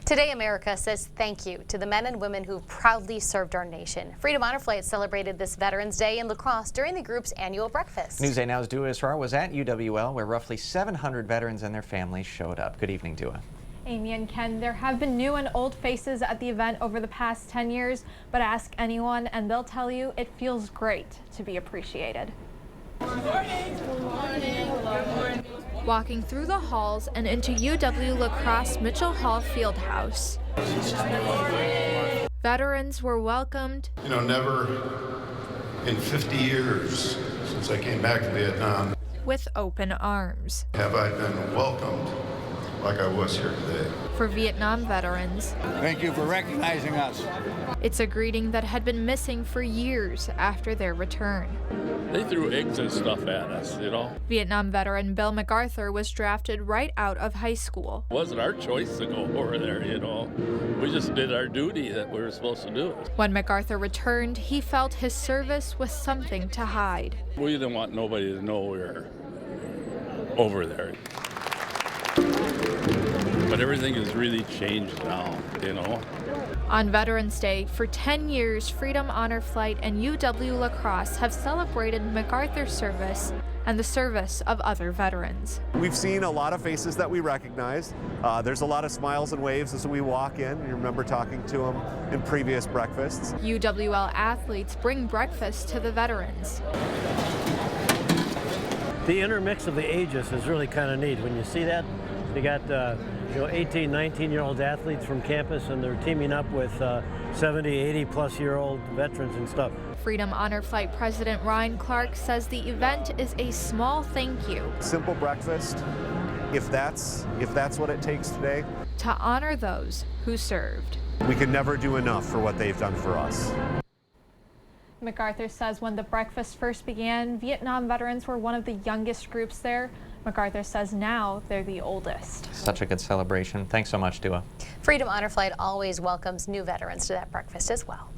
Today, America says thank you to the men and women who've proudly served our nation. Freedom Honor Flight celebrated this Veterans Day in La-Crosse during the group's annual breakfast. Newsday Now's Dua Israr was at UWL, where roughly 700 veterans and their families showed up. Good evening, Dua. Amy and Ken, there have been new and old faces at the event over the past 10 years, but ask anyone and they'll tell you it feels great to be appreciated. Good morning. Good morning. Good morning. Walking through the halls and into UW La-Crosse Mitchell Hall Fieldhouse, veterans were welcomed. You know, never in 50 years since I came back to Vietnam With open arms. have I been welcomed like I was here today. For Vietnam veterans, Thank you for recognizing us. it's a greeting that had been missing for years after their return. They threw eggs and stuff at us, you know. Vietnam veteran Bill MacArthur was drafted right out of high school. It wasn't our choice to go over there, you know. We just did our duty that we were supposed to do. When MacArthur returned, he felt his service was something to hide. We didn't want nobody to know we were over there. But everything has really changed now, you know. On Veterans Day, for 10 years, Freedom Honor Flight and UW La-Crosse have celebrated MacArthur's service and the service of other veterans. We've seen a lot of faces that we recognize. There's a lot of smiles and waves as we walk in. You remember talking to them in previous breakfasts. UWL athletes bring breakfast to the veterans. The intermix of the ages is really kind of neat. When you see that, you got 18, 19-year-old athletes from campus, and they're teaming up with 70, 80-plus-year-old veterans and stuff. Freedom Honor Flight President Ryan Clark says the event is a small thank you. Simple breakfast, if that's what it takes today. To honor those who served. We can never do enough for what they've done for us. MacArthur says when the breakfast first began, Vietnam veterans were one of the youngest groups there. MacArthur says now they're the oldest. Such a good celebration. Thanks so much, Dua. Freedom Honor Flight always welcomes new veterans to that breakfast as well.